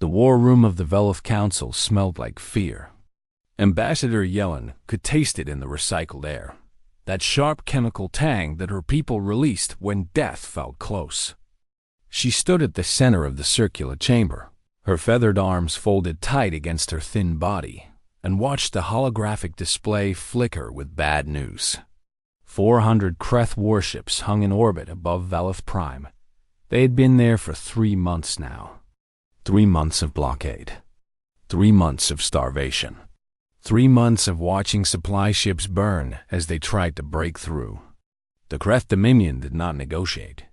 The war room of the Veloth Council smelled like fear. Ambassador Yellen could taste it in the recycled air, that sharp chemical tang that her people released when death felt close. She stood at the center of the circular chamber, her feathered arms folded tight against her thin body, and watched the holographic display flicker with bad news. 400 Kreth warships hung in orbit above Veloth Prime. They had been there for 3 months now. 3 months of blockade. 3 months of starvation. 3 months of watching supply ships burn as they tried to break through. The Kreth Dominion did not negotiate.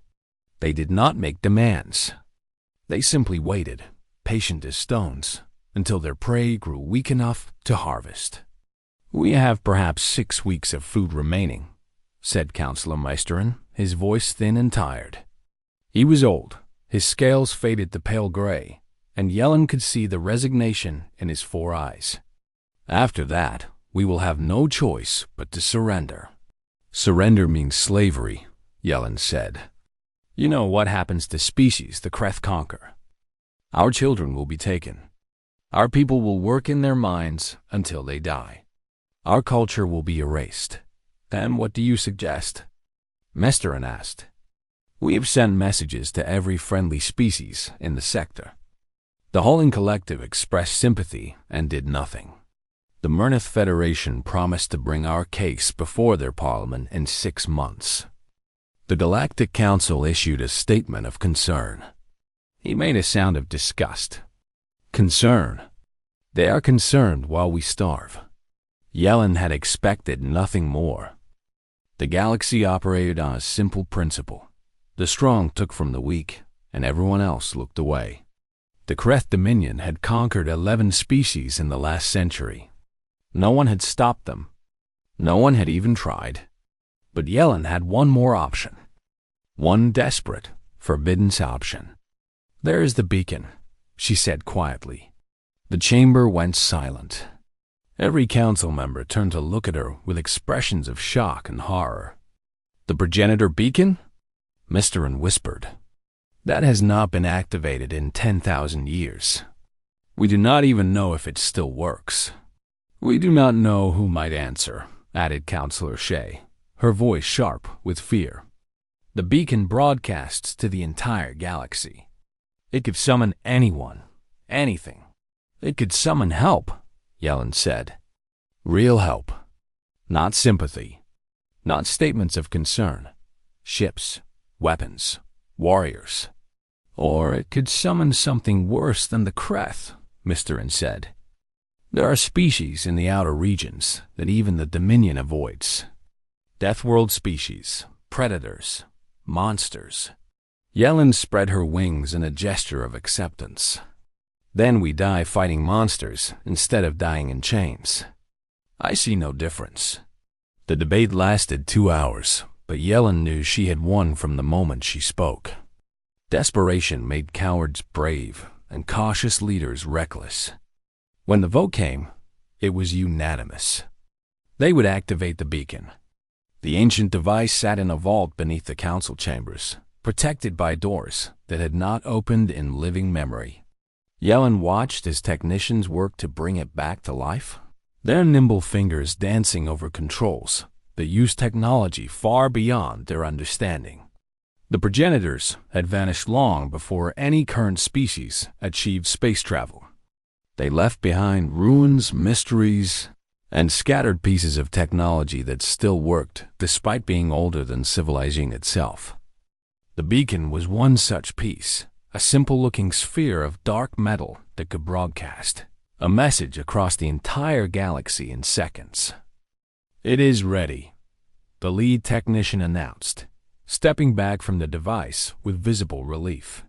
They did not make demands. They simply waited, patient as stones, until their prey grew weak enough to harvest. "We have perhaps 6 weeks of food remaining," said Councillor Meisterin, his voice thin and tired. He was old, his scales faded to pale gray, and Yellen could see the resignation in his 4 eyes. "After that, we will have no choice but to surrender." "Surrender means slavery," Yellen said. "You know what happens to species the Kreth conquer. Our children will be taken. Our people will work in their mines until they die. Our culture will be erased. And what do you suggest?" Meisterin asked. "We have sent messages to every friendly species in the sector." The Hulling Collective expressed sympathy and did nothing. The Murnith Federation promised to bring our case before their parliament in 6 months. The Galactic Council issued a statement of concern. He made a sound of disgust. "Concern? They are concerned while we starve." Yellen had expected nothing more. The galaxy operated on a simple principle. The strong took from the weak, and everyone else looked away. The Kreth Dominion had conquered 11 species in the last century. No one had stopped them. No one had even tried. But Yellen had one more option. One desperate, forbidden option. "There is the beacon," she said quietly. The chamber went silent. Every council member turned to look at her with expressions of shock and horror. "The progenitor beacon?" Meisterin whispered. "That has not been activated in 10,000 years. We do not even know if it still works." "We do not know who might answer," added Councillor Shea, her voice sharp with fear. "The beacon broadcasts to the entire galaxy. It could summon anyone, anything. It could summon help," Yellen said. "Real help. Not sympathy. Not statements of concern. Ships, weapons, warriors. Or it could summon something worse than the Kreth," Meisterin said. "There are species in the outer regions that even the Dominion avoids. Deathworld species, predators, monsters." Yellen spread her wings in a gesture of acceptance. "Then we die fighting monsters instead of dying in chains. I see no difference." The debate lasted 2 hours, but Yellen knew she had won from the moment she spoke. Desperation made cowards brave and cautious leaders reckless. When the vote came, it was unanimous. They would activate the beacon. The ancient device sat in a vault beneath the council chambers, protected by doors that had not opened in living memory. Yellen watched as technicians worked to bring it back to life, their nimble fingers dancing over controls that used technology far beyond their understanding. The progenitors had vanished long before any current species achieved space travel. They left behind ruins, mysteries, and scattered pieces of technology that still worked despite being older than civilizing itself. The beacon was one such piece, a simple-looking sphere of dark metal that could broadcast a message across the entire galaxy in seconds. "It is ready," the lead technician announced, stepping back from the device with visible relief.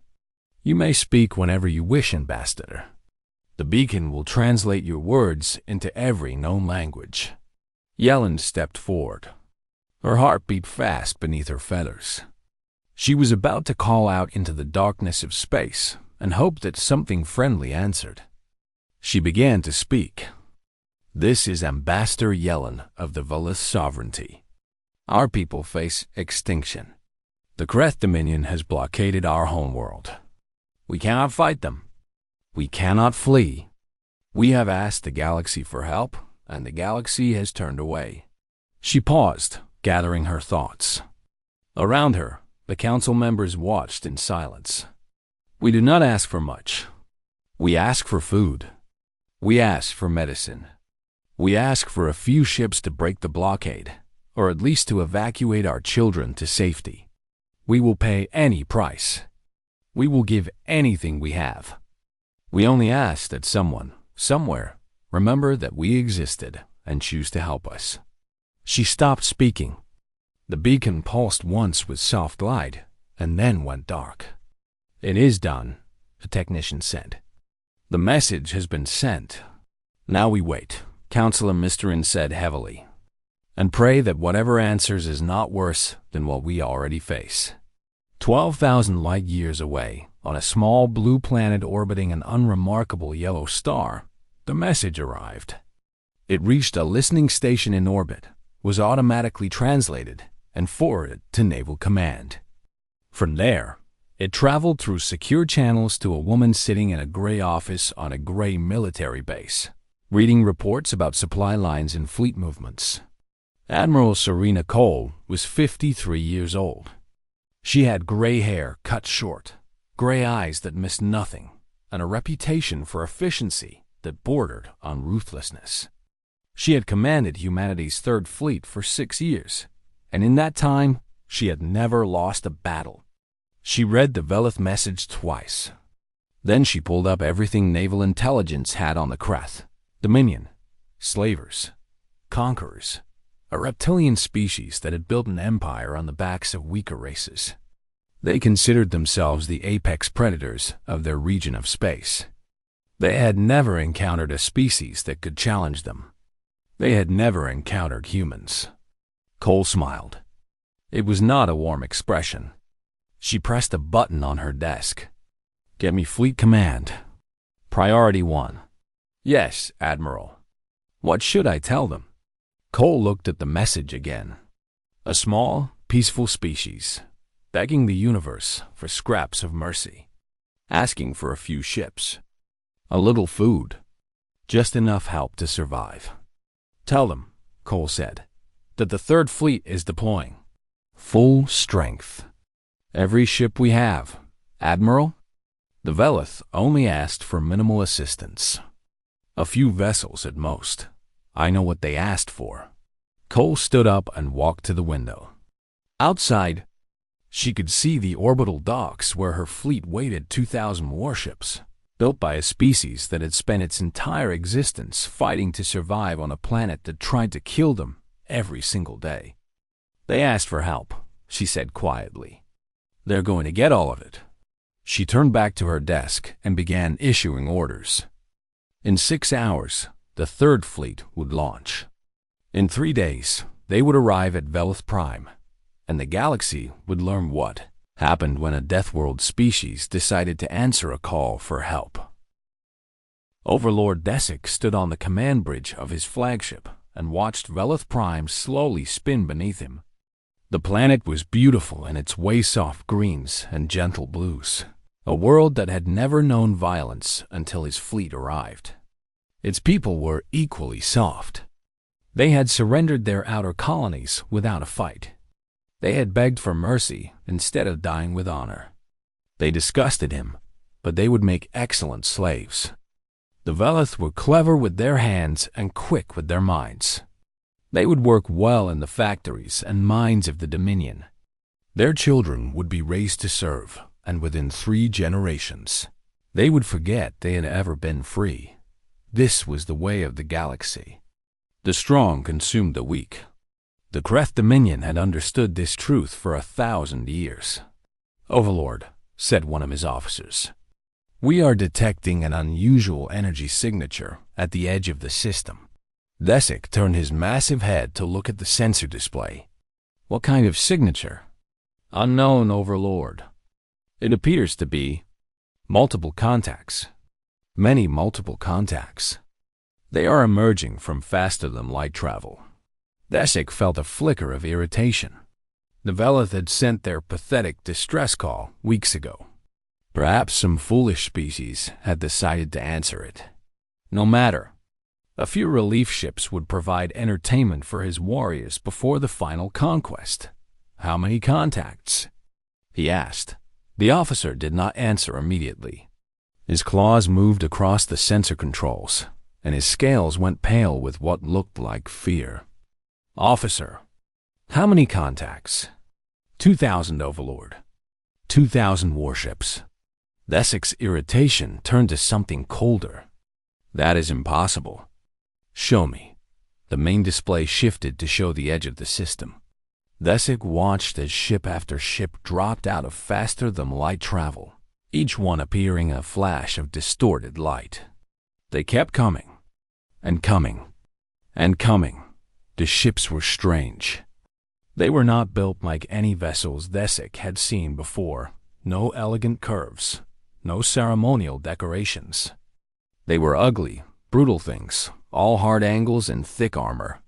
"You may speak whenever you wish, Ambassador. The beacon will translate your words into every known language." Yellen stepped forward. Her heart beat fast beneath her feathers. She was about to call out into the darkness of space and hope that something friendly answered. She began to speak. "This is Ambassador Yellen of the Veloth Sovereignty. Our people face extinction. The Kreth Dominion has blockaded our homeworld. We cannot fight them. We cannot flee. We have asked the galaxy for help, and the galaxy has turned away." She paused, gathering her thoughts. Around her, the council members watched in silence. "We do not ask for much. We ask for food. We ask for medicine. We ask for a few ships to break the blockade, or at least to evacuate our children to safety. We will pay any price. We will give anything we have. We only ask that someone, somewhere, remember that we existed and choose to help us." She stopped speaking. The beacon pulsed once with soft light, and then went dark. "It is done," the technician said. "The message has been sent. Now we wait," Counselor Misterin said heavily, "and pray that whatever answers is not worse than what we already face." 12,000 light-years away, on a small blue planet orbiting an unremarkable yellow star, the message arrived. It reached a listening station in orbit, was automatically translated, and forwarded to Naval Command. From there, it traveled through secure channels to a woman sitting in a gray office on a gray military base, reading reports about supply lines and fleet movements. Admiral Serena Cole was 53 years old. She had gray hair cut short, gray eyes that missed nothing, and a reputation for efficiency that bordered on ruthlessness. She had commanded humanity's Third Fleet for 6 years, and in that time, she had never lost a battle. She read the Velith message twice. Then she pulled up everything naval intelligence had on the Kreth: Dominion, slavers, conquerors, a reptilian species that had built an empire on the backs of weaker races. They considered themselves the apex predators of their region of space. They had never encountered a species that could challenge them. They had never encountered humans. Cole smiled. It was not a warm expression. She pressed a button on her desk. "Get me Fleet Command. Priority 1. "Yes, Admiral." "What should I tell them?" Cole looked at the message again. A small, peaceful species, begging the universe for scraps of mercy, asking for a few ships, a little food, just enough help to survive. "Tell them," Cole said, "that the Third Fleet is deploying. Full strength. Every ship we have, Admiral." The Velith only asked for minimal assistance. A few vessels at most. I know what they asked for. Cole stood up and walked to the window. Outside, she could see the orbital docks where her fleet waited 2,000 warships, built by a species that had spent its entire existence fighting to survive on a planet that tried to kill them every single day. "They asked for help," she said quietly. "They're going to get all of it." She turned back to her desk and began issuing orders. In 6 hours, the Third Fleet would launch. In 3 days, they would arrive at Velith Prime, and the galaxy would learn what happened when a Deathworld species decided to answer a call for help. Overlord Desic stood on the command bridge of his flagship and watched Velith Prime slowly spin beneath him. The planet was beautiful in its way-soft greens and gentle blues, a world that had never known violence until his fleet arrived. Its people were equally soft. They had surrendered their outer colonies without a fight. They had begged for mercy instead of dying with honor. They disgusted him, but they would make excellent slaves. The Velith were clever with their hands and quick with their minds. They would work well in the factories and mines of the Dominion. Their children would be raised to serve, and within 3 generations, they would forget they had ever been free. This was the way of the galaxy. The strong consumed the weak. The Kreth Dominion had understood this truth for 1,000 years. "Overlord," said one of his officers, "we are detecting an unusual energy signature at the edge of the system." Desic turned his massive head to look at the sensor display. "What kind of signature?" "Unknown, Overlord. It appears to be multiple contacts. Many multiple contacts. They are emerging from faster-than-light travel." Desic felt a flicker of irritation. The Velith had sent their pathetic distress call weeks ago. Perhaps some foolish species had decided to answer it. No matter. A few relief ships would provide entertainment for his warriors before the final conquest. How many contacts? He asked. The officer did not answer immediately. His claws moved across the sensor controls, and his scales went pale with what looked like fear. Officer, how many contacts? 2,000, Overlord. 2,000 warships. Desic's irritation turned to something colder. That is impossible. Show me. The main display shifted to show the edge of the system. Desic watched as ship after ship dropped out of faster-than-light travel, each one appearing a flash of distorted light. They kept coming, and coming, and coming. The ships were strange. They were not built like any vessels Desic had seen before. No elegant curves, no ceremonial decorations. They were ugly, brutal things, all hard angles and thick armor.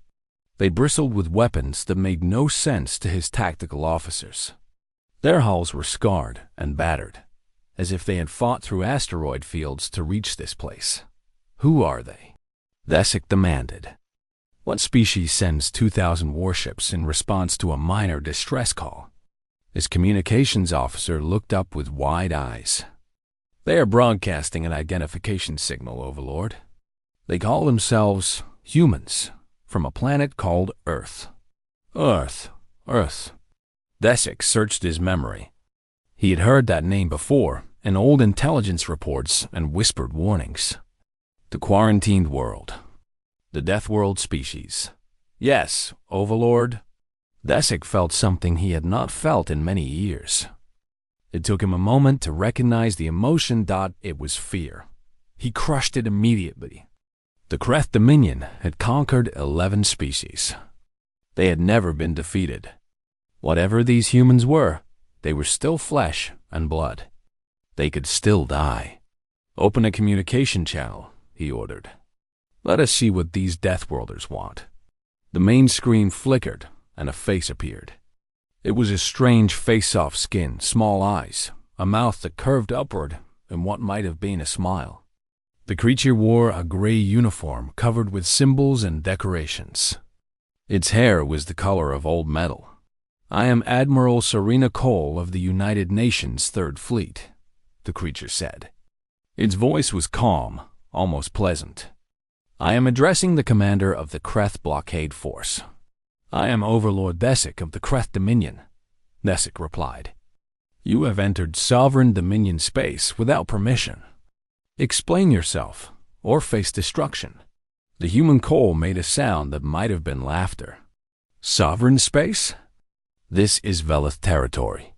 They bristled with weapons that made no sense to his tactical officers. Their hulls were scarred and battered, as if they had fought through asteroid fields to reach this place. Who are they? Desic demanded. What species sends 2,000 warships in response to a minor distress call? His communications officer looked up with wide eyes. They are broadcasting an identification signal, Overlord. They call themselves humans, from a planet called Earth. Earth. Desic searched his memory. He had heard that name before in old intelligence reports and whispered warnings. The quarantined world. The Deathworld species. Yes, Overlord. Desic felt something he had not felt in many years. It took him a moment to recognize the emotion. It was fear. He crushed it immediately. The Kreth Dominion had conquered 11 species. They had never been defeated. Whatever these humans were, they were still flesh and blood. They could still die. Open a communication channel, he ordered. Let us see what these Deathworlders want. The main screen flickered, and a face appeared. It was a strange face-off skin, small eyes, a mouth that curved upward in what might have been a smile. The creature wore a gray uniform covered with symbols and decorations. Its hair was the color of old metal. I am Admiral Serena Cole of the United Nations Third Fleet, the creature said. Its voice was calm, almost pleasant. I am addressing the commander of the Kreth Blockade Force. I am Overlord Desic of the Kreth Dominion, Desic replied. You have entered sovereign Dominion space without permission. Explain yourself, or face destruction. The human Cole made a sound that might have been laughter. Sovereign space? This is Velith territory.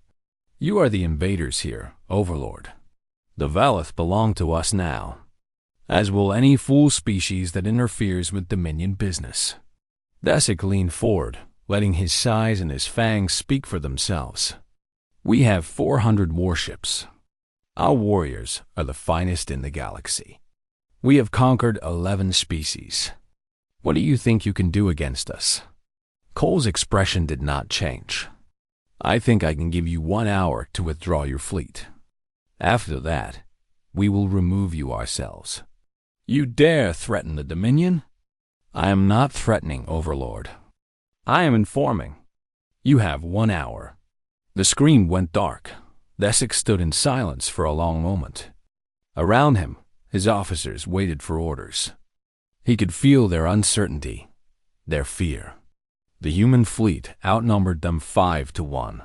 You are the invaders here, Overlord. The Velith belong to us now, as will any fool species that interferes with Dominion business. Desic leaned forward, letting his size and his fangs speak for themselves. We have 400 warships. Our warriors are the finest in the galaxy. We have conquered 11 species. What do you think you can do against us? Cole's expression did not change. I think I can give you 1 hour to withdraw your fleet. After that, we will remove you ourselves. You dare threaten the Dominion? I am not threatening, Overlord. I am informing. You have 1 hour. The screen went dark. Desic stood in silence for a long moment. Around him, his officers waited for orders. He could feel their uncertainty, their fear. The human fleet outnumbered them 5 to 1.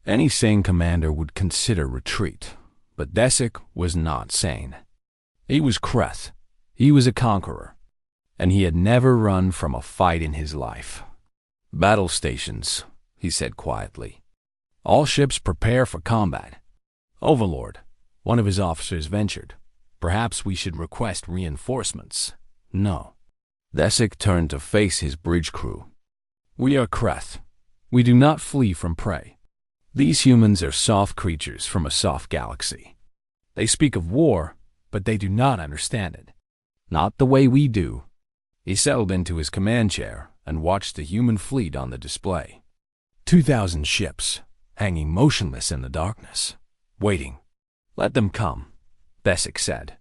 Any sane commander would consider retreat, but Desic was not sane. He was Kreth. He was a conqueror, and he had never run from a fight in his life. Battle stations, he said quietly. All ships prepare for combat. Overlord, one of his officers ventured. Perhaps we should request reinforcements. No. Desic turned to face his bridge crew. We are Kreth. We do not flee from prey. These humans are soft creatures from a soft galaxy. They speak of war, but they do not understand it. Not the way we do. He settled into his command chair and watched the human fleet on the display. 2,000 ships, hanging motionless in the darkness, waiting. Let them come, Thesic said.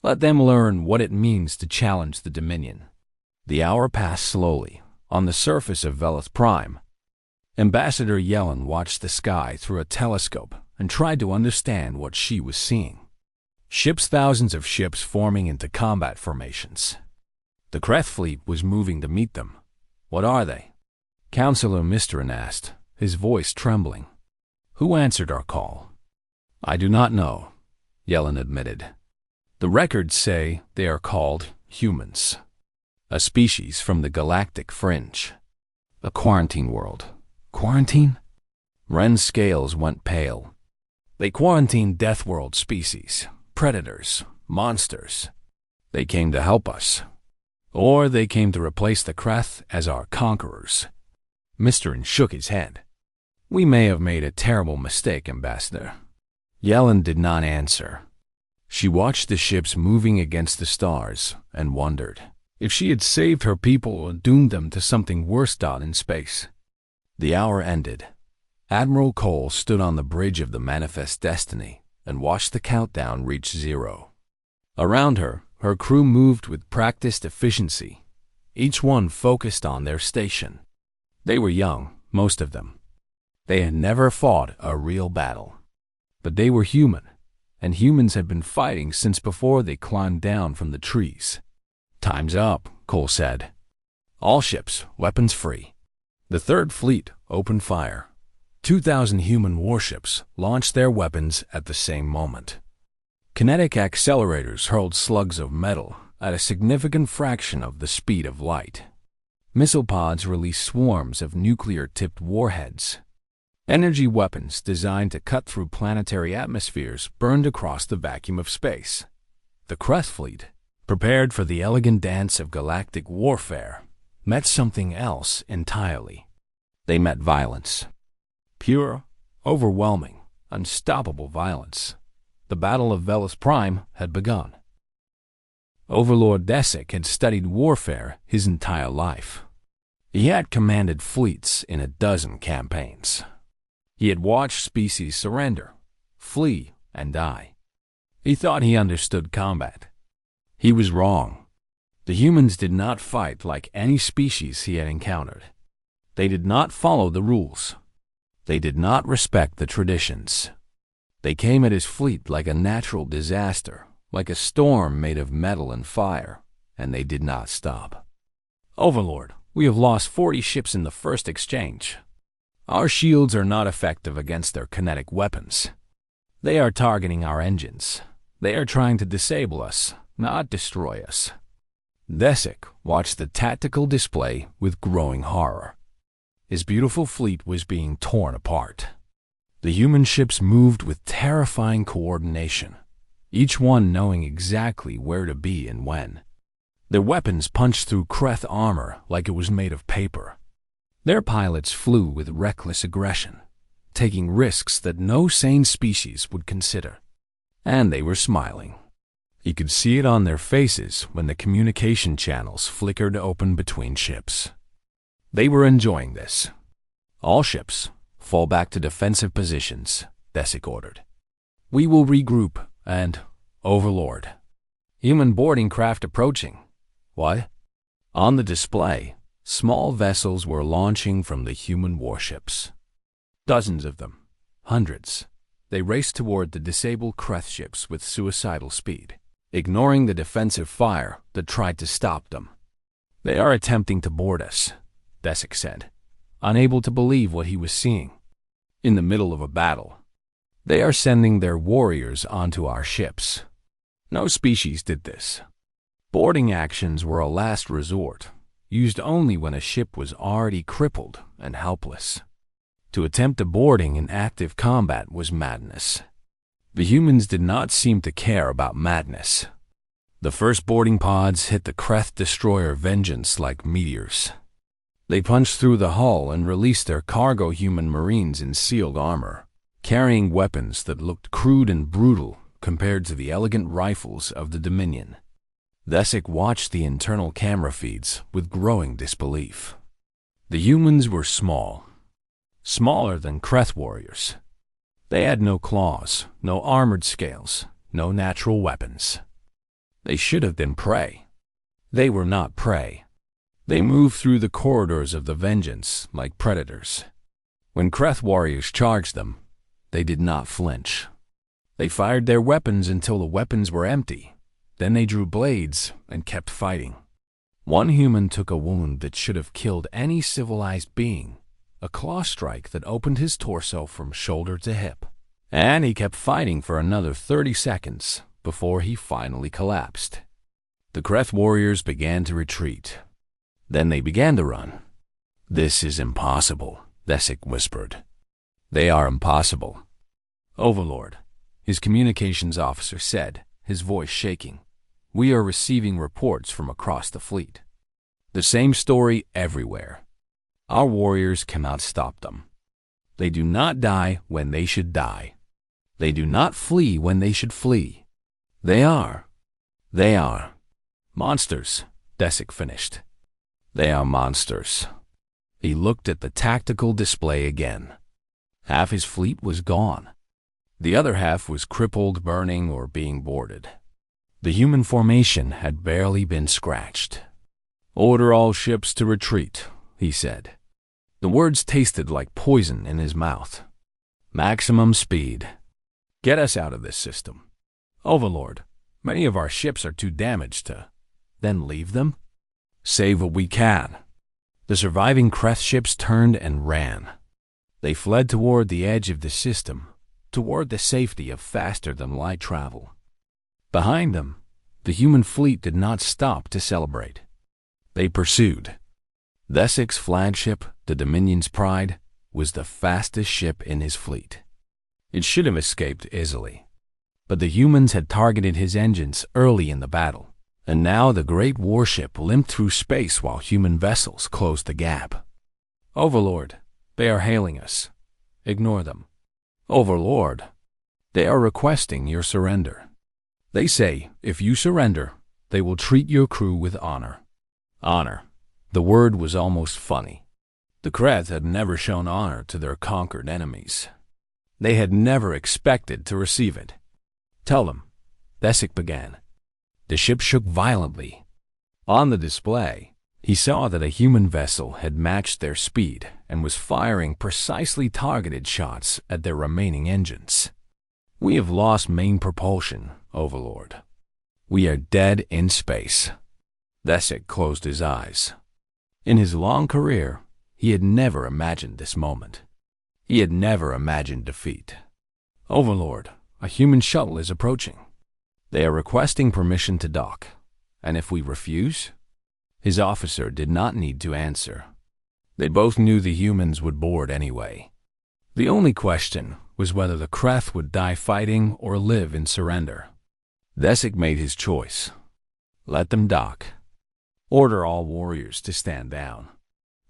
Let them learn what it means to challenge the Dominion. The hour passed slowly, on the surface of Velith Prime. Ambassador Yellen watched the sky through a telescope and tried to understand what she was seeing. Thousands of ships forming into combat formations. The Kreth fleet was moving to meet them. What are they? Counselor Mistrin asked, his voice trembling. Who answered our call? I do not know, Yellen admitted. The records say they are called humans, a species from the galactic fringe. A quarantine world. Quarantine? Ren's scales went pale. They quarantined Deathworld species, predators, monsters. They came to help us. Or they came to replace the Kreth as our conquerors. Mistrin shook his head. We may have made a terrible mistake, Ambassador. Yellen did not answer. She watched the ships moving against the stars and wondered if she had saved her people or doomed them to something worse out in space. The hour ended. Admiral Cole stood on the bridge of the Manifest Destiny and watched the countdown reach 0. Around her, her crew moved with practiced efficiency, each one focused on their station. They were young, most of them. They had never fought a real battle. But they were human, and humans had been fighting since before they climbed down from the trees. Time's up, Cole said. All ships, weapons free. The Third Fleet opened fire. 2,000 human warships launched their weapons at the same moment. Kinetic accelerators hurled slugs of metal at a significant fraction of the speed of light. Missile pods released swarms of nuclear-tipped warheads. Energy weapons designed to cut through planetary atmospheres burned across the vacuum of space. The Kreth fleet, prepared for the elegant dance of galactic warfare, met something else entirely. They met violence. Pure, overwhelming, unstoppable violence. The Battle of Velith Prime had begun. Overlord Thesic had studied warfare his entire life. He had commanded fleets in a dozen campaigns. He had watched species surrender, flee, and die. He thought he understood combat. He was wrong. The humans did not fight like any species he had encountered. They did not follow the rules. They did not respect the traditions. They came at his fleet like a natural disaster, like a storm made of metal and fire, and they did not stop. Overlord, we have lost 40 ships in the first exchange. Our shields are not effective against their kinetic weapons. They are targeting our engines. They are trying to disable us, not destroy us. Thesic watched the tactical display with growing horror. His beautiful fleet was being torn apart. The human ships moved with terrifying coordination, each one knowing exactly where to be and when. Their weapons punched through Kreth armor like it was made of paper. Their pilots flew with reckless aggression, taking risks that no sane species would consider. And they were smiling. He could see it on their faces when the communication channels flickered open between ships. They were enjoying this. All ships, fall back to defensive positions, Thesic ordered. We will regroup and, Overlord. Human boarding craft approaching. What? On the display, small vessels were launching from the human warships. Dozens of them. Hundreds. They raced toward the disabled Kreth ships with suicidal speed, ignoring the defensive fire that tried to stop them. They are attempting to board us, Thesic said, unable to believe what he was seeing. In the middle of a battle. They are sending their warriors onto our ships. No species did this. Boarding actions were a last resort, used only when a ship was already crippled and helpless. To attempt a boarding in active combat was madness. The humans did not seem to care about madness. The first boarding pods hit the Kreth destroyer Vengeance like meteors. They punched through the hull and released their cargo human marines in sealed armor, carrying weapons that looked crude and brutal compared to the elegant rifles of the Dominion. Thesic watched the internal camera feeds with growing disbelief. The humans were small, smaller than Kreth warriors. They had no claws, no armored scales, no natural weapons. They should have been prey. They were not prey. They moved through the corridors of the Vengeance like predators. When Kreth warriors charged them, they did not flinch. They fired their weapons until the weapons were empty. Then they drew blades and kept fighting. One human took a wound that should have killed any civilized being, a claw strike that opened his torso from shoulder to hip. And he kept fighting for another 30 seconds before he finally collapsed. The Kreth warriors began to retreat. Then they began to run. "This is impossible," Thesic whispered. "They are impossible." "Overlord," his communications officer said, his voice shaking. "We are receiving reports from across the fleet. The same story everywhere. Our warriors cannot stop them. They do not die when they should die. They do not flee when they should flee. They are monsters," Thesic finished. "They are monsters." He looked at the tactical display again. Half his fleet was gone. The other half was crippled, burning, or being boarded. The human formation had barely been scratched. "Order all ships to retreat," he said. The words tasted like poison in his mouth. "Maximum speed. Get us out of this system." "Overlord, many of our ships are too damaged to..." "Then leave them?" "Save what we can." The surviving Kreth ships turned and ran. They fled toward the edge of the system, toward the safety of faster-than-light travel. Behind them, the human fleet did not stop to celebrate. They pursued. Thesic's flagship, the Dominion's Pride, was the fastest ship in his fleet. It should have escaped easily. But the humans had targeted his engines early in the battle, and now the great warship limped through space while human vessels closed the gap. "Overlord, they are hailing us. Ignore them." "Overlord, they are requesting your surrender. They say if you surrender, they will treat your crew with honor." Honor. The word was almost funny. The Kreth had never shown honor to their conquered enemies. They had never expected to receive it. "Tell them," Thesic began. The ship shook violently. On the display, he saw that a human vessel had matched their speed and was firing precisely targeted shots at their remaining engines. "We have lost main propulsion, Overlord. We are dead in space." Thesic closed his eyes. In his long career, he had never imagined this moment. He had never imagined defeat. "Overlord, a human shuttle is approaching. They are requesting permission to dock. And if we refuse?" His officer did not need to answer. They both knew the humans would board anyway. The only question was whether the Kreth would die fighting or live in surrender. Thesic made his choice. Let them dock. Order all warriors to stand down.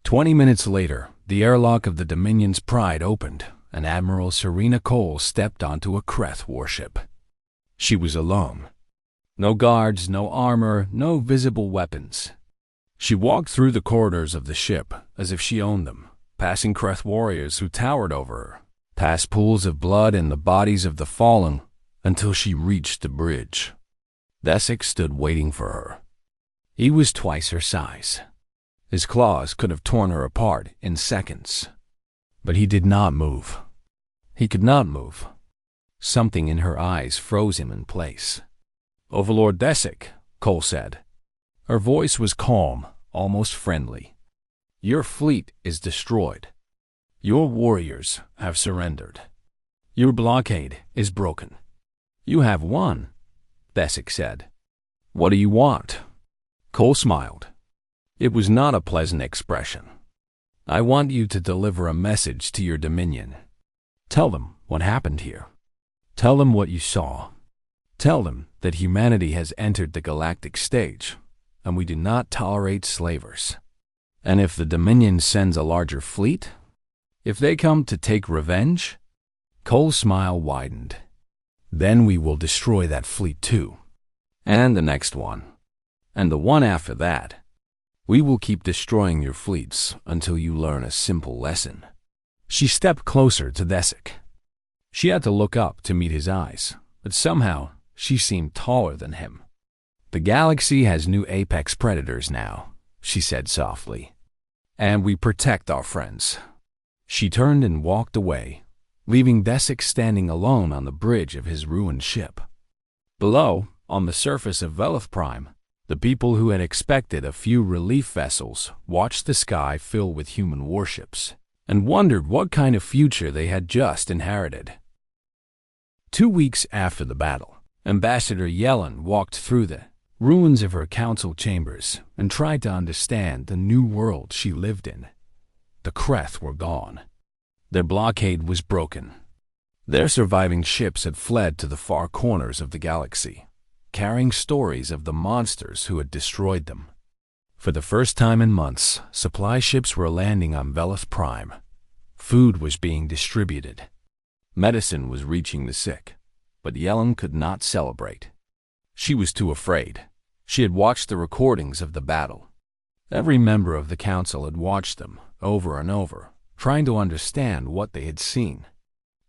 20 minutes later, the airlock of the Dominion's Pride opened, and Admiral Serena Cole stepped onto a Kreth warship. She was alone. No guards, no armor, no visible weapons. She walked through the corridors of the ship as if she owned them, passing Kreth warriors who towered over her, past pools of blood and the bodies of the fallen, until she reached the bridge. Thesic stood waiting for her. He was twice her size. His claws could have torn her apart in seconds. But he did not move. He could not move. Something in her eyes froze him in place. "Overlord Thesic," Cole said. Her voice was calm, almost friendly. "Your fleet is destroyed. Your warriors have surrendered. Your blockade is broken. You have won," Thesic said. "What do you want?" Cole smiled. It was not a pleasant expression. "I want you to deliver a message to your Dominion. Tell them what happened here. Tell them what you saw. Tell them that humanity has entered the galactic stage, and we do not tolerate slavers. And if the Dominion sends a larger fleet, if they come to take revenge," Cole's smile widened, "then we will destroy that fleet too. And the next one. And the one after that. We will keep destroying your fleets until you learn a simple lesson." She stepped closer to Thesic. She had to look up to meet his eyes, but somehow she seemed taller than him. "The galaxy has new apex predators now," she said softly. "And we protect our friends." She turned and walked away, leaving Desik standing alone on the bridge of his ruined ship. Below, on the surface of Velith Prime, the people who had expected a few relief vessels watched the sky fill with human warships and wondered what kind of future they had just inherited. 2 weeks after the battle, Ambassador Yellen walked through the ruins of her council chambers and tried to understand the new world she lived in. The Kreth were gone. Their blockade was broken. Their surviving ships had fled to the far corners of the galaxy, carrying stories of the monsters who had destroyed them. For the first time in months, supply ships were landing on Velith Prime. Food was being distributed. Medicine was reaching the sick, but Yellen could not celebrate. She was too afraid. She had watched the recordings of the battle. Every member of the council had watched them over and over, trying to understand what they had seen.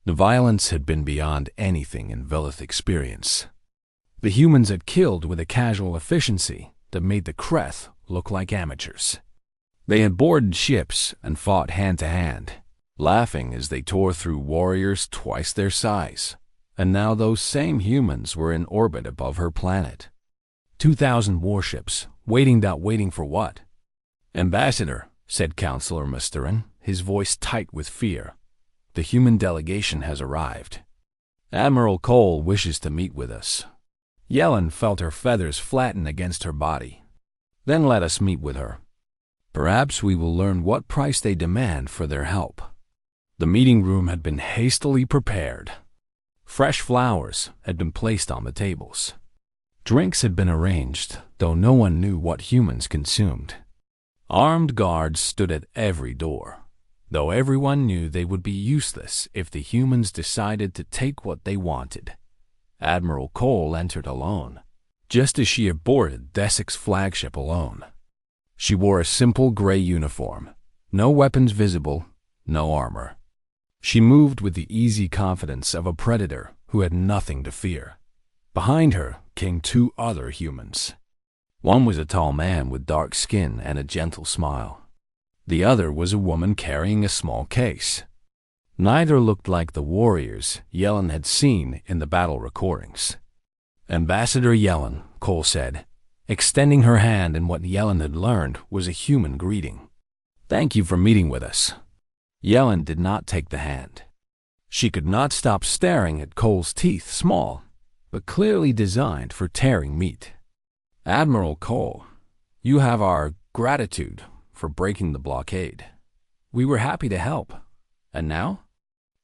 The violence had been beyond anything in Velith experience. The humans had killed with a casual efficiency that made the Kreth look like amateurs. They had boarded ships and fought hand to hand, laughing as they tore through warriors twice their size. And now those same humans were in orbit above her planet. 2,000 warships, waiting for what? "Ambassador," said Counselor Musterin, his voice tight with fear, "the human delegation has arrived. Admiral Cole wishes to meet with us." Yellen felt her feathers flatten against her body. "Then let us meet with her. Perhaps we will learn what price they demand for their help." The meeting room had been hastily prepared. Fresh flowers had been placed on the tables. Drinks had been arranged, though no one knew what humans consumed. Armed guards stood at every door, though everyone knew they would be useless if the humans decided to take what they wanted. Admiral Cole entered alone, just as she had boarded Desik's flagship alone. She wore a simple gray uniform, no weapons visible, no armor. She moved with the easy confidence of a predator who had nothing to fear. Behind her came 2 other humans. One was a tall man with dark skin and a gentle smile. The other was a woman carrying a small case. Neither looked like the warriors Yellen had seen in the battle recordings. "Ambassador Yellen," Cole said, extending her hand in what Yellen had learned was a human greeting. "Thank you for meeting with us." Yellen did not take the hand. She could not stop staring at Cole's teeth, small, but clearly designed for tearing meat. "Admiral Cole, you have our gratitude for breaking the blockade. We were happy to help. And now?"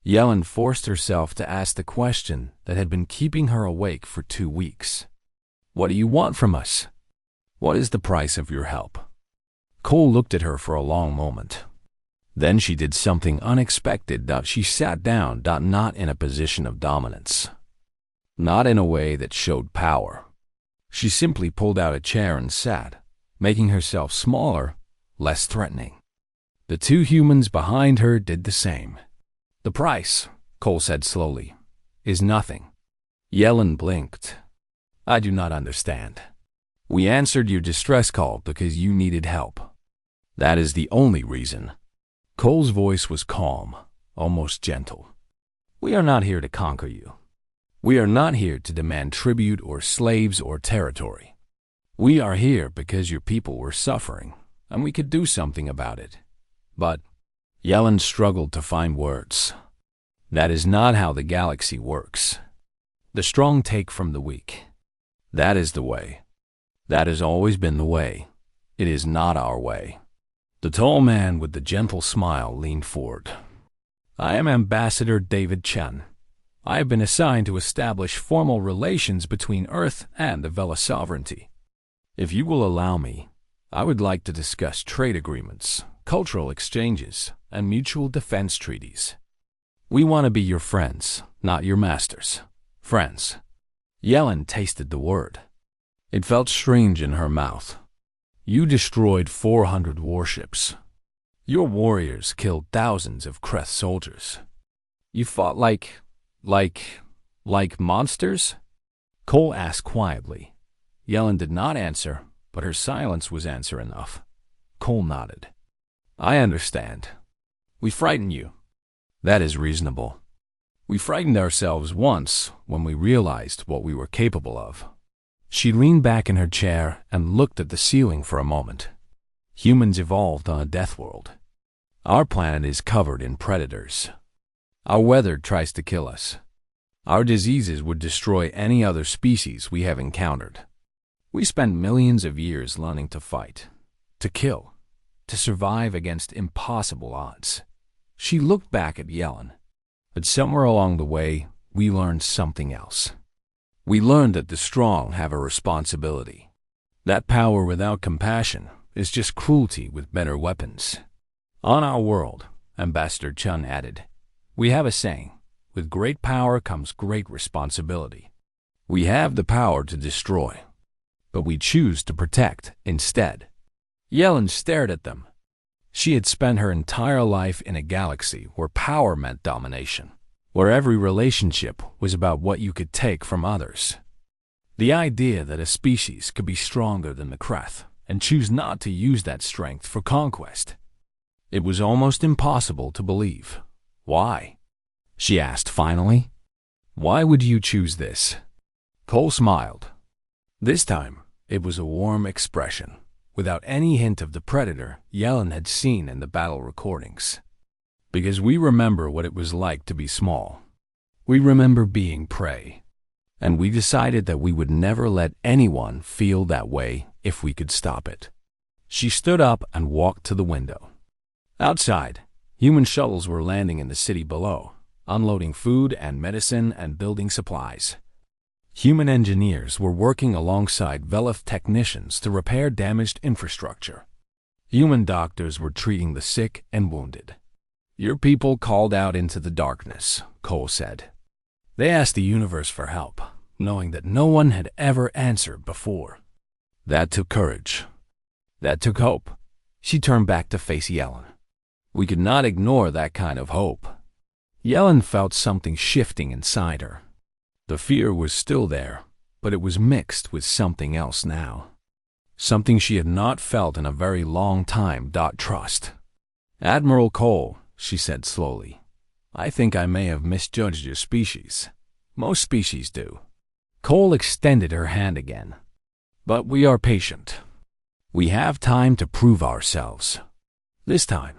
Yellen forced herself to ask the question that had been keeping her awake for 2 weeks. "What do you want from us? What is the price of your help?" Cole looked at her for a long moment. Then she did something unexpected. She sat down, not in a position of dominance, not in a way that showed power. She simply pulled out a chair and sat, making herself smaller, less threatening. The 2 humans behind her did the same. "The price," Cole said slowly, "is nothing." Yellen blinked. "I do not understand. We answered your distress call because you needed help. That is the only reason." Cole's voice was calm, almost gentle. "We are not here to conquer you. We are not here to demand tribute or slaves or territory. We are here because your people were suffering, and we could do something about it. But," Yellen struggled to find words, "that is not how the galaxy works. The strong take from the weak. That is the way. That has always been the way. It is not our way." The tall man with the gentle smile leaned forward. "I am Ambassador David Chen. I have been assigned to establish formal relations between Earth and the Vela sovereignty. If you will allow me, I would like to discuss trade agreements, cultural exchanges, and mutual defense treaties. We want to be your friends, not your masters. Friends." Yellen tasted the word. It felt strange in her mouth. "You destroyed 400 warships. Your warriors killed thousands of Kreth soldiers. You fought like Like, like monsters? Cole asked quietly. Yellen did not answer, but her silence was answer enough. Cole nodded. I understand. We frighten you. That is reasonable. We frightened ourselves once when we realized what we were capable of. She leaned back in her chair and looked at the ceiling for a moment. Humans evolved on a death world. Our planet is covered in predators. Our weather tries to kill us. Our diseases would destroy any other species we have encountered. We spent millions of years learning to fight, to kill, to survive against impossible odds. She looked back at Yellen, but somewhere along the way, we learned something else. We learned that the strong have a responsibility. That power without compassion is just cruelty with better weapons. On our world, Ambassador Chun added, we have a saying, with great power comes great responsibility. We have the power to destroy, but we choose to protect instead. Yellen stared at them. She had spent her entire life in a galaxy where power meant domination, where every relationship was about what you could take from others. The idea that a species could be stronger than the Kreth and choose not to use that strength for conquest. It was almost impossible to believe. Why? She asked finally. Why would you choose this? Cole smiled. This time, it was a warm expression, without any hint of the predator Yellen had seen in the battle recordings. Because we remember what it was like to be small. We remember being prey. And we decided that we would never let anyone feel that way if we could stop it. She stood up and walked to the window. Outside, human shuttles were landing in the city below, unloading food and medicine and building supplies. Human engineers were working alongside Velith technicians to repair damaged infrastructure. Human doctors were treating the sick and wounded. Your people called out into the darkness, Cole said. They asked the universe for help, knowing that no one had ever answered before. That took courage. That took hope. She turned back to face Yellen. We could not ignore that kind of hope. Yellen felt something shifting inside her. The fear was still there, but it was mixed with something else now. Something she had not felt in a very long time. Trust. Admiral Cole, she said slowly, I think I may have misjudged your species. Most species do. Cole extended her hand again. But we are patient. We have time to prove ourselves. This time,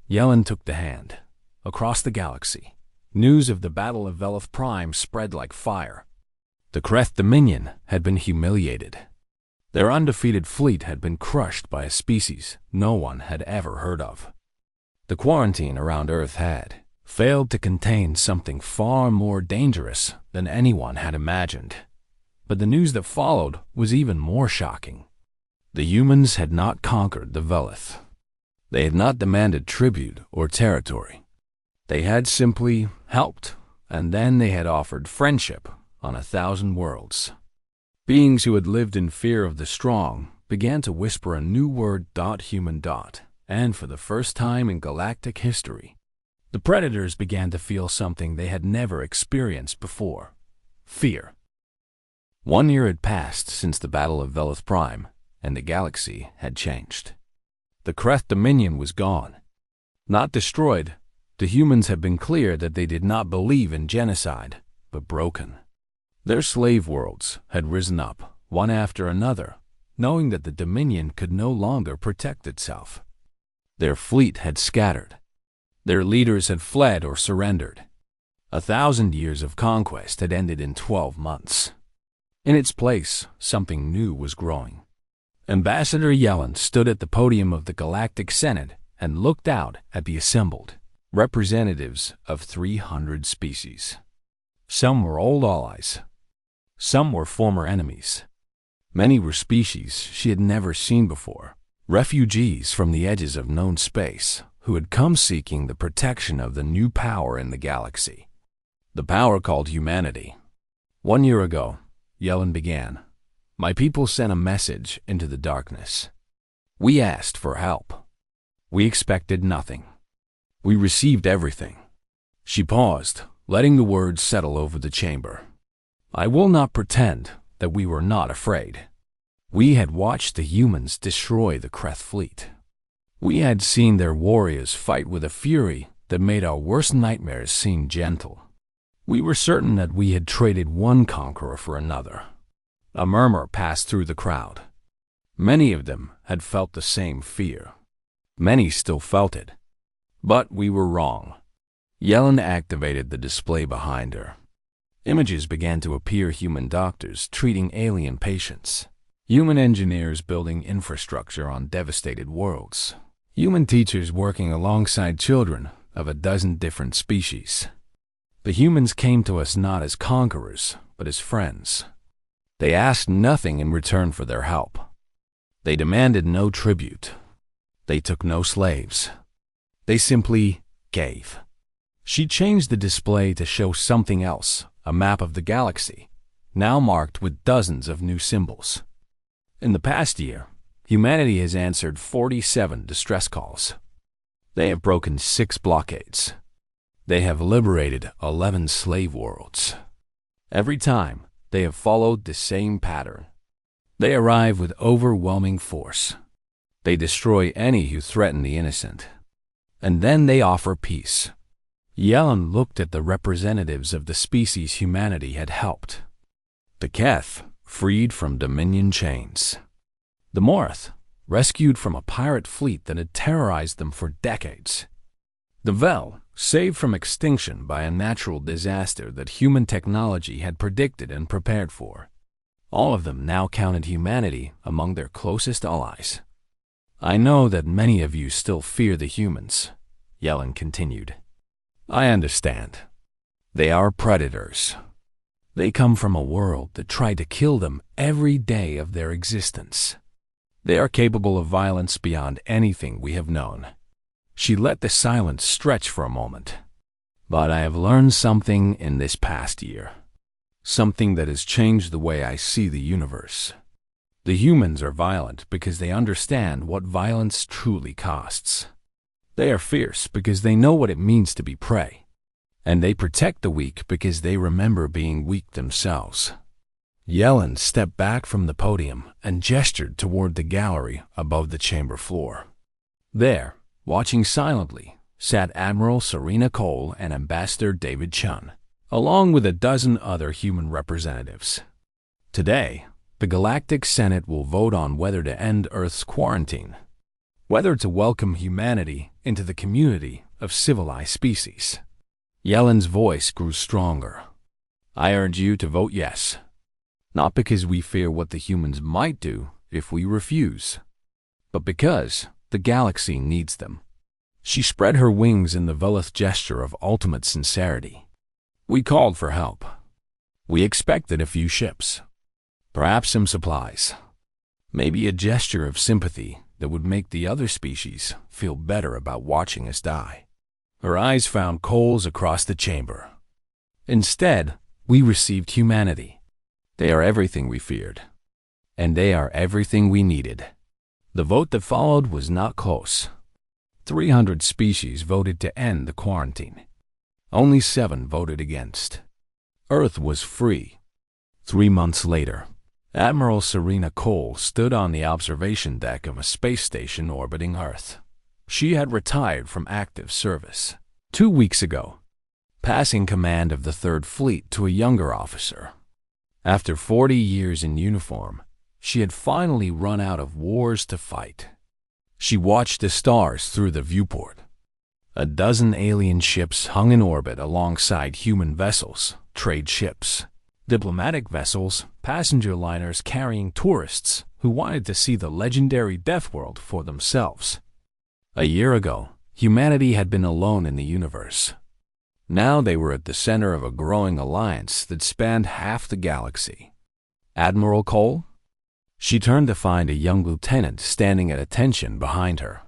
Yellen took the hand. Across the galaxy, news of the Battle of Velith Prime spread like fire. The Kreth Dominion had been humiliated. Their undefeated fleet had been crushed by a species no one had ever heard of. The quarantine around Earth had failed to contain something far more dangerous than anyone had imagined. But the news that followed was even more shocking. The humans had not conquered the Velith. They had not demanded tribute or territory. They had simply helped, and then they had offered friendship on 1,000 worlds. Beings who had lived in fear of the strong began to whisper a new word. Human. And for the first time in galactic history, the predators began to feel something they had never experienced before: fear. 1 year had passed since the Battle of Velith Prime, and the galaxy had changed. The Kreth Dominion was gone. Not destroyed, the humans had been clear that they did not believe in genocide, but broken. Their slave worlds had risen up, one after another, knowing that the Dominion could no longer protect itself. Their fleet had scattered. Their leaders had fled or surrendered. 1,000 years of conquest had ended in 12 months. In its place, something new was growing. Ambassador Yellen stood at the podium of the Galactic Senate and looked out at the assembled representatives of 300 species. Some were old allies. Some were former enemies. Many were species she had never seen before, refugees from the edges of known space who had come seeking the protection of the new power in the galaxy. The power called humanity. 1 year ago, Yellen began, my people sent a message into the darkness. We asked for help. We expected nothing. We received everything. She paused, letting the words settle over the chamber. I will not pretend that we were not afraid. We had watched the humans destroy the Kreth fleet. We had seen their warriors fight with a fury that made our worst nightmares seem gentle. We were certain that we had traded one conqueror for another. A murmur passed through the crowd. Many of them had felt the same fear. Many still felt it. But we were wrong. Yellen activated the display behind her. Images began to appear: human doctors treating alien patients, human engineers building infrastructure on devastated worlds, human teachers working alongside children of a dozen different species. The humans came to us not as conquerors, but as friends. They asked nothing in return for their help. They demanded no tribute. They took no slaves. They simply gave. She changed the display to show something else, a map of the galaxy, now marked with dozens of new symbols. In the past year, humanity has answered 47 distress calls. They have broken 6 blockades. They have liberated 11 slave worlds. Every time, they have followed the same pattern. They arrive with overwhelming force. They destroy any who threaten the innocent. And then they offer peace. Yellen looked at the representatives of the species humanity had helped. The Keth, freed from Dominion chains. The Morth, rescued from a pirate fleet that had terrorized them for decades. The Vel, saved from extinction by a natural disaster that human technology had predicted and prepared for. All of them now counted humanity among their closest allies. I know that many of you still fear the humans, Yellen continued. I understand. They are predators. They come from a world that tried to kill them every day of their existence. They are capable of violence beyond anything we have known. She let the silence stretch for a moment. But I have learned something in this past year. Something that has changed the way I see the universe. The humans are violent because they understand what violence truly costs. They are fierce because they know what it means to be prey. And they protect the weak because they remember being weak themselves. Yellen stepped back from the podium and gestured toward the gallery above the chamber floor. There, watching silently, sat Admiral Serena Cole and Ambassador David Chun, along with a dozen other human representatives. Today, the Galactic Senate will vote on whether to end Earth's quarantine, whether to welcome humanity into the community of civilized species. Yellen's voice grew stronger. I urge you to vote yes, not because we fear what the humans might do if we refuse, but because the galaxy needs them. She spread her wings in the Velith gesture of ultimate sincerity. We called for help. We expected a few ships, perhaps some supplies, maybe a gesture of sympathy that would make the other species feel better about watching us die. Her eyes found Cole's across the chamber. Instead, we received humanity. They are everything we feared, and they are everything we needed. The vote that followed was not close. 300 species voted to end the quarantine. Only 7 voted against. Earth was free. 3 months later, Admiral Serena Cole stood on the observation deck of a space station orbiting Earth. She had retired from active service 2 weeks ago, passing command of the Third Fleet to a younger officer. After 40 years in uniform, she had finally run out of wars to fight. She watched the stars through the viewport. A dozen alien ships hung in orbit alongside human vessels, trade ships, diplomatic vessels, passenger liners carrying tourists who wanted to see the legendary Deathworld for themselves. A year ago, humanity had been alone in the universe. Now they were at the center of a growing alliance that spanned half the galaxy. Admiral Cole? She turned to find a young lieutenant standing at attention behind her.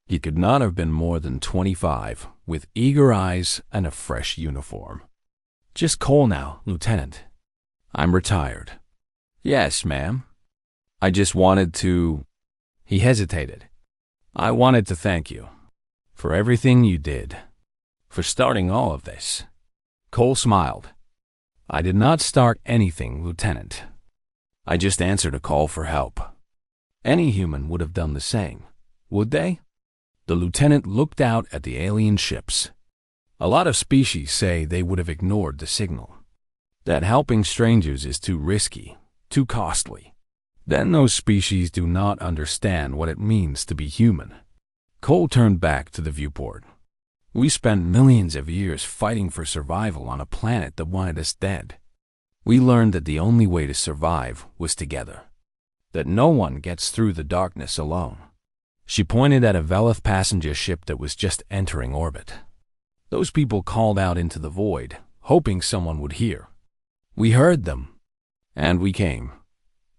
He could not have been more than 25, with eager eyes and a fresh uniform. Just Cole now, Lieutenant. I'm retired. Yes, ma'am. I just wanted to... He hesitated. I wanted to thank you for everything you did, for starting all of this. Cole smiled. I did not start anything, Lieutenant. I just answered a call for help. Any human would have done the same, would they? The lieutenant looked out at the alien ships. A lot of species say they would have ignored the signal. That helping strangers is too risky, too costly. Then those species do not understand what it means to be human. Cole turned back to the viewport. We spent millions of years fighting for survival on a planet that wanted us dead. We learned that the only way to survive was together. That no one gets through the darkness alone. She pointed at a Velith passenger ship that was just entering orbit. Those people called out into the void, hoping someone would hear. We heard them, and we came.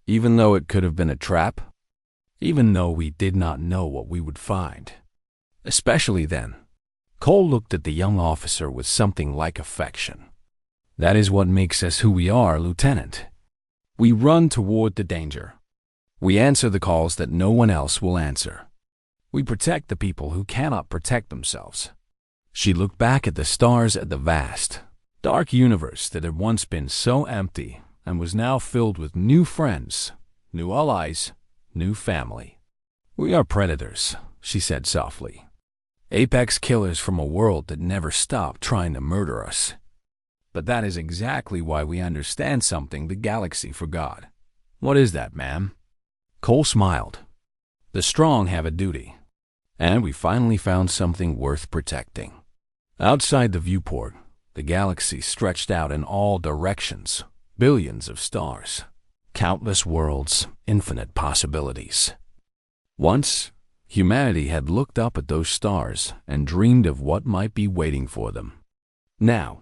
Even though it could have been a trap, even though we did not know what we would find. Especially then. Cole looked at the young officer with something like affection. That is what makes us who we are, Lieutenant. We run toward the danger. We answer the calls that no one else will answer. We protect the people who cannot protect themselves. She looked back at the stars at the vast, dark universe that had once been so empty and was now filled with new friends, new allies, new family. We are predators, she said softly. Apex killers from a world that never stopped trying to murder us. But that is exactly why we understand something the galaxy forgot. What is that, ma'am? Cole smiled. The strong have a duty. And we finally found something worth protecting. Outside the viewport, the galaxy stretched out in all directions, billions of stars, countless worlds, infinite possibilities. Once, humanity had looked up at those stars and dreamed of what might be waiting for them. Now,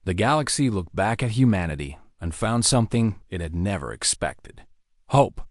the galaxy looked back at humanity and found something it had never expected. Hope.